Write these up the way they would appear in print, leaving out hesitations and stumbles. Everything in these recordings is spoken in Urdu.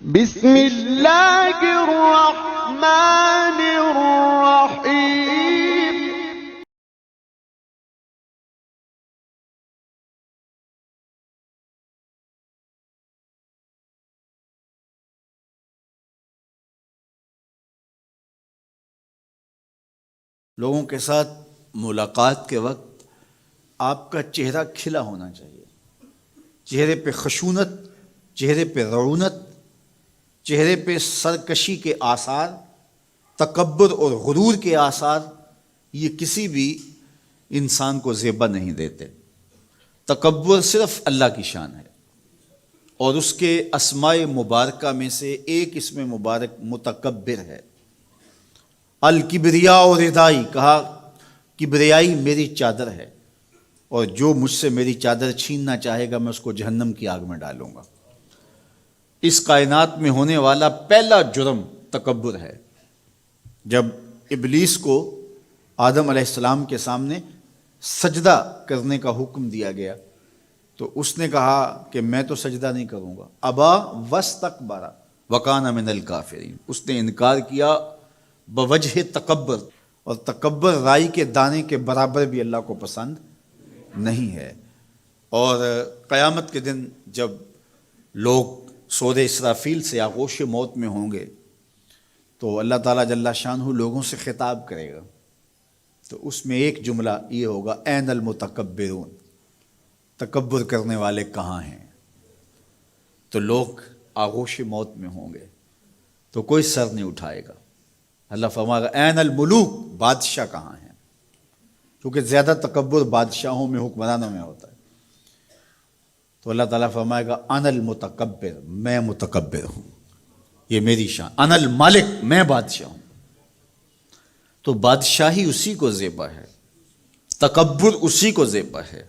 بسم اللہ الرحمن الرحیم۔ لوگوں کے ساتھ ملاقات کے وقت آپ کا چہرہ کھلا ہونا چاہیے، چہرے پہ خشونت، چہرے پہ رعونت، چہرے پہ سرکشی کے آثار، تکبر اور غرور کے آثار یہ کسی بھی انسان کو زیبا نہیں دیتے۔ تکبر صرف اللہ کی شان ہے، اور اس کے اسماء مبارکہ میں سے ایک اسم مبارک متکبر ہے۔ الکبریاء ردائی، کہا کبریائی میری چادر ہے، اور جو مجھ سے میری چادر چھیننا چاہے گا میں اس کو جہنم کی آگ میں ڈالوں گا۔ اس کائنات میں ہونے والا پہلا جرم تکبر ہے۔ جب ابلیس کو آدم علیہ السلام کے سامنے سجدہ کرنے کا حکم دیا گیا تو اس نے کہا کہ میں تو سجدہ نہیں کروں گا۔ ابا واستکبر وکان من الکافرین، اس نے انکار کیا بوجہ تکبر، اور تکبر رائی کے دانے کے برابر بھی اللہ کو پسند نہیں ہے۔ اور قیامت کے دن جب لوگ سور اسرافیل سے آغوش موت میں ہوں گے تو اللہ تعالیٰ جل شانہ لوگوں سے خطاب کرے گا، تو اس میں ایک جملہ یہ ہوگا، این المتکبرون، تکبر کرنے والے کہاں ہیں؟ تو لوگ آغوش موت میں ہوں گے تو کوئی سر نہیں اٹھائے گا۔ اللہ فرمائے گا این الملوک، بادشاہ کہاں ہیں؟ کیونکہ زیادہ تکبر بادشاہوں میں، حکمرانوں میں ہوتا ہے۔ تو اللہ تعالیٰ فرمائے گا انا المتکبر، میں متکبر ہوں، یہ میری شان، انا المالک، میں بادشاہ ہوں۔ تو بادشاہی اسی کو زیبا ہے، تکبر اسی کو زیبا ہے۔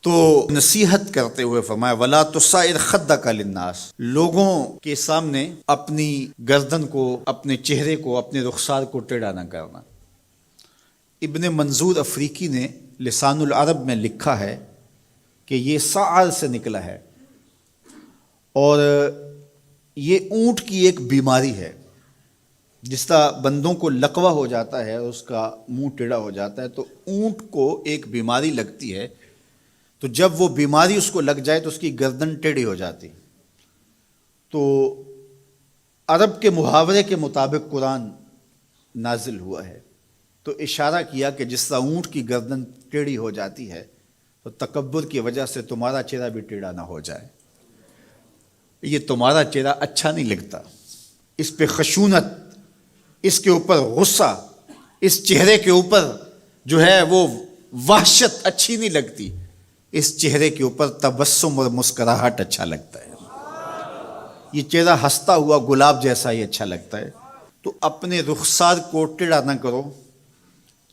تو نصیحت کرتے ہوئے فرمایا ولا تصعر خدک للناس، لوگوں کے سامنے اپنی گردن کو، اپنے چہرے کو، اپنے رخسار کو ٹیڑھا نہ کرنا۔ ابن منظور افریقی نے لسان العرب میں لکھا ہے کہ یہ سعر سے نکلا ہے، اور یہ اونٹ کی ایک بیماری ہے۔ جس طرح بندوں کو لقوہ ہو جاتا ہے، اس کا منہ ٹیڑھا ہو جاتا ہے، تو اونٹ کو ایک بیماری لگتی ہے، تو جب وہ بیماری اس کو لگ جائے تو اس کی گردن ٹیڑھی ہو جاتی۔ تو عرب کے محاورے کے مطابق قرآن نازل ہوا ہے، تو اشارہ کیا کہ جس طرح اونٹ کی گردن ٹیڑھی ہو جاتی ہے تو تکبر کی وجہ سے تمہارا چہرہ بھی ٹیڑھا نہ ہو جائے۔ یہ تمہارا چہرہ اچھا نہیں لگتا، اس پہ خشونت، اس کے اوپر غصہ، اس چہرے کے اوپر جو ہے وہ وحشت اچھی نہیں لگتی، اس چہرے کے اوپر تبسم اور مسکراہٹ اچھا لگتا ہے۔ یہ چہرہ ہنستا ہوا گلاب جیسا ہی اچھا لگتا ہے۔ تو اپنے رخسار کو ٹیڑھا نہ کرو،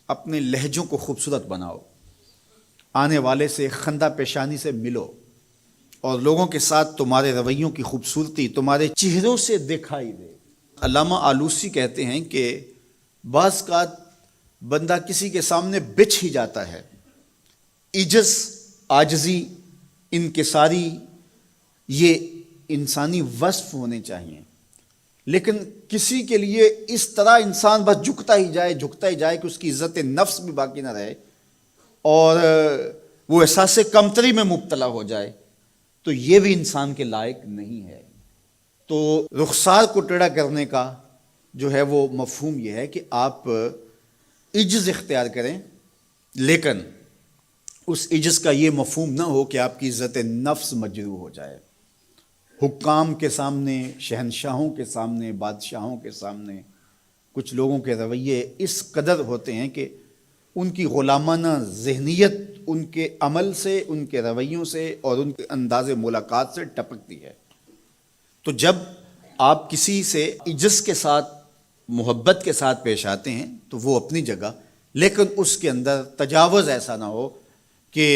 اپنے لہجوں کو خوبصورت بناؤ، آنے والے سے خندہ پیشانی سے ملو، اور لوگوں کے ساتھ تمہارے رویوں کی خوبصورتی تمہارے چہروں سے دکھائی دے۔ علامہ آلوسی کہتے ہیں کہ بعض کا بندہ کسی کے سامنے بچھ ہی جاتا ہے، عجز، عاجزی، انکساری، یہ انسانی وصف ہونے چاہیے، لیکن کسی کے لیے اس طرح انسان بس جھکتا ہی جائے کہ اس کی عزت نفس بھی باقی نہ رہے اور وہ احساس کمتری میں مبتلا ہو جائے، تو یہ بھی انسان کے لائق نہیں ہے۔ تو رخسار کو ٹیڑھا کرنے کا جو ہے وہ مفہوم یہ ہے کہ آپ عجز اختیار کریں، لیکن اس عجز کا یہ مفہوم نہ ہو کہ آپ کی عزت نفس مجروح ہو جائے۔ حکام کے سامنے، شہنشاہوں کے سامنے، بادشاہوں کے سامنے کچھ لوگوں کے رویے اس قدر ہوتے ہیں کہ ان کی غلامانہ ذہنیت ان کے عمل سے، ان کے رویوں سے اور ان کے انداز ملاقات سے ٹپکتی ہے۔ تو جب آپ کسی سے عجز کے ساتھ، محبت کے ساتھ پیش آتے ہیں تو وہ اپنی جگہ، لیکن اس کے اندر تجاوز ایسا نہ ہو کہ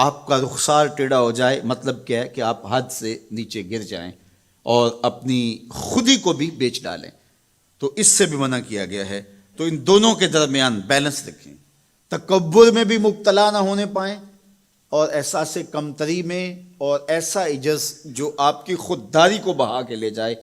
آپ کا رخسار ٹیڑھا ہو جائے۔ مطلب کیا ہے کہ آپ حد سے نیچے گر جائیں اور اپنی خودی کو بھی بیچ ڈالیں، تو اس سے بھی منع کیا گیا ہے۔ تو ان دونوں کے درمیان بیلنس رکھیں، تکبر میں بھی مبتلا نہ ہونے پائیں اور احساس کمتری میں اور ایسا عجز جو آپ کی خودداری کو بہا کے لے جائے